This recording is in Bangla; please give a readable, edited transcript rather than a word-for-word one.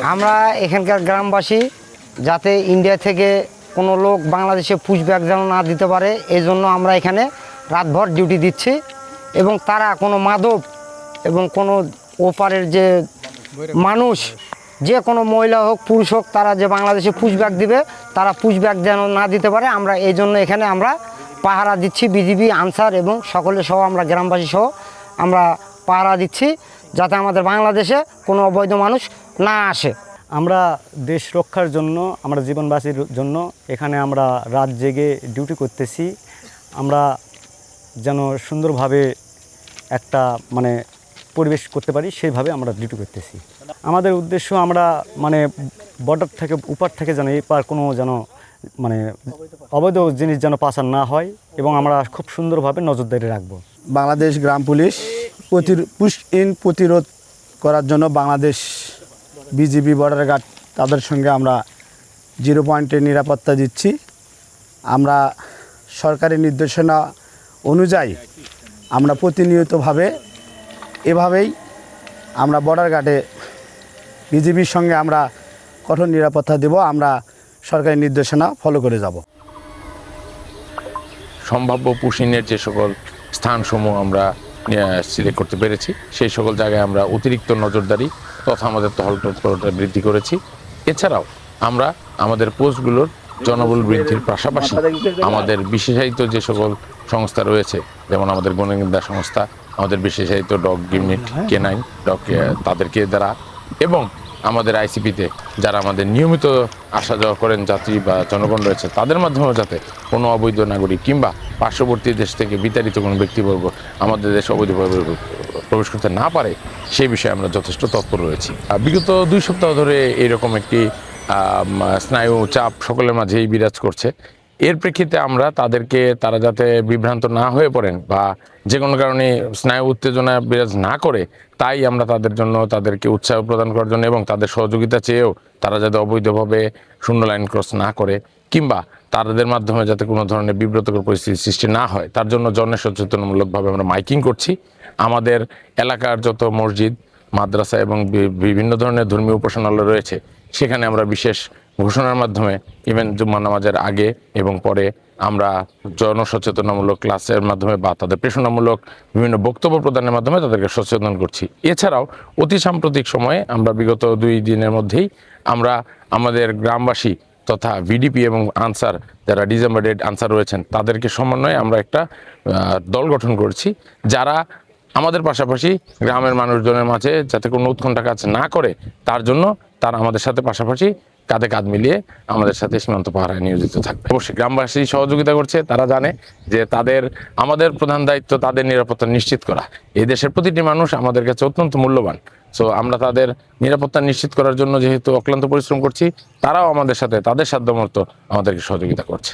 আমরা এখানকার গ্রামবাসী যাতে ইন্ডিয়া থেকে কোনো লোক বাংলাদেশে পুশব্যাক যেন না দিতে পারে এই জন্য আমরা এখানে রাতভর ডিউটি দিচ্ছি এবং তারা কোনো মাদক এবং কোনো ওপারের যে মানুষ যে কোনো মহিলা হোক পুরুষ হোক তারা যে বাংলাদেশে পুশব্যাক দিবে তারা পুশব্যাক যেন না দিতে পারে আমরা এই জন্য এখানে আমরা পাহারা দিচ্ছি বিজিবি আনসার এবং সকলে সহ আমরা গ্রামবাসী সহ আমরা পাহারা দিচ্ছি যাতে আমাদের বাংলাদেশে কোনো অবৈধ মানুষ না আসে। আমরা দেশ রক্ষার জন্য আমরা জীবনবাসীর জন্য এখানে আমরা রাত জেগে ডিউটি করতেছি। আমরা যেন সুন্দরভাবে একটা পরিবেশ করতে পারি সেইভাবে আমরা ডিউটি করতেছি। আমাদের উদ্দেশ্য আমরা বর্ডার থেকে উপার থেকে যেন এই পার কোনো যেন অবৈধ জিনিস যেন পাচার না হয় এবং আমরা খুব সুন্দরভাবে নজরদারি রাখবো। বাংলাদেশ গ্রাম পুলিশ পুশ ইন প্রতিরোধ করার জন্য বাংলাদেশ বিজিবি বর্ডার গার্ড তাদের সঙ্গে আমরা 0 পয়েন্টে নিরাপত্তা দিচ্ছি। আমরা সরকারি নির্দেশনা অনুযায়ী আমরা প্রতিনিয়তভাবে এভাবেই আমরা বর্ডার গার্ডে বিজিবির সঙ্গে আমরা কঠোর নিরাপত্তা দেব। আমরা সরকারি নির্দেশনা ফলো করে যাব। সম্ভাব্য পুশিনের যে সকল স্থানসমূহ আমরা সিলেক্ট করতে পেরেছি সেই সকল জায়গায় আমরা অতিরিক্ত নজরদারি তথা আমাদের টহল তৎপরতা বৃদ্ধি করেছি। এছাড়াও আমরা আমাদের পোস্টগুলোর জনবল বৃদ্ধির পাশাপাশি আমাদের বিশেষায়িত যে সকল সংস্থা রয়েছে যেমন আমাদের গোয়েন্দা সংস্থা, আমাদের বিশেষায়িত ডগ ইউনিট, কেনাইন ডগ তাদেরকে দ্বারা এবং আমাদের আইসিপিতে যারা আমাদের নিয়মিত আসা যাওয়া করেন যাত্রী বা জনগণ রয়েছে তাদের মাধ্যমেও যাতে কোনো অবৈধ নাগরিক কিংবা পার্শ্ববর্তী দেশ থেকে বিতাড়িত কোনো ব্যক্তিবর্গ আমাদের দেশে অবৈধভাবে প্রবেশ করতে না পারে সেই বিষয়ে আমরা যথেষ্ট তৎপর রয়েছি। বিগত 2 সপ্তাহ ধরে এইরকম একটি স্নায়ু চাপ সকলের মাঝেই বিরাজ করছে। এর প্রেক্ষিতে আমরা তারা যাতে বিভ্রান্ত না হয়ে পড়েন বা যে কোনো কারণে স্নায়ু উত্তেজনা বিরাজ না করে তাই আমরা তাদেরকে উৎসাহ প্রদান করার জন্য এবং তাদের সহযোগিতা চেয়েও তারা যাতে অবৈধভাবে শূন্য লাইন ক্রস না করে কিংবা তাদের মাধ্যমে যাতে কোনো ধরনের বিব্রতকর পরিস্থিতি সৃষ্টি না হয় তার জন্য জনসচেতনমূলকভাবে আমরা মাইকিং করছি। আমাদের এলাকার যত মসজিদ, মাদ্রাসা এবং বিভিন্ন ধরনের ধর্মীয় উপাসনালয় রয়েছে সেখানে আমরা বিশেষ ঘোষণার মাধ্যমে ইভেন জুম্মা নামাজের আগে এবং পরে আমরা জনসচেতনামূলক ক্লাসের মাধ্যমে বা তাদের প্রেরণামূলক বিভিন্ন বক্তব্য প্রদানের মাধ্যমে তাদেরকে সচেতন করছি। এছাড়াও অতি সাম্প্রতিক সময়ে আমরা বিগত 2 দিনের মধ্যেই আমরা আমাদের গ্রামবাসী তথা ভিডিপি এবং আনসার যারা ডিসেম্বরেড আনসার রয়েছেন তাদেরকে সমন্বয়ে আমরা একটা দল গঠন করেছি যারা আমাদের পাশাপাশি গ্রামের মানুষজনের মাঝে যাতে কোনো উৎকণ্ঠা কাজ না করে তার জন্য তারা আমাদের সাথে পাশাপাশি কাঁধে কাঁধ মিলিয়ে আমাদের সাথে সীমান্ত পাহারায় নিয়োজিত থাকবে। অবশ্যই গ্রামবাসী সহযোগিতা করছে, তারা জানে যে আমাদের প্রধান দায়িত্ব তাদের নিরাপত্তা নিশ্চিত করা। এই দেশের প্রতিটি মানুষ আমাদের কাছে অত্যন্ত মূল্যবান। সো আমরা তাদের নিরাপত্তা নিশ্চিত করার জন্য যেহেতু অক্লান্ত পরিশ্রম করছি তারাও আমাদের সাথে তাদের সাধ্যমতো আমাদেরকে সহযোগিতা করছে।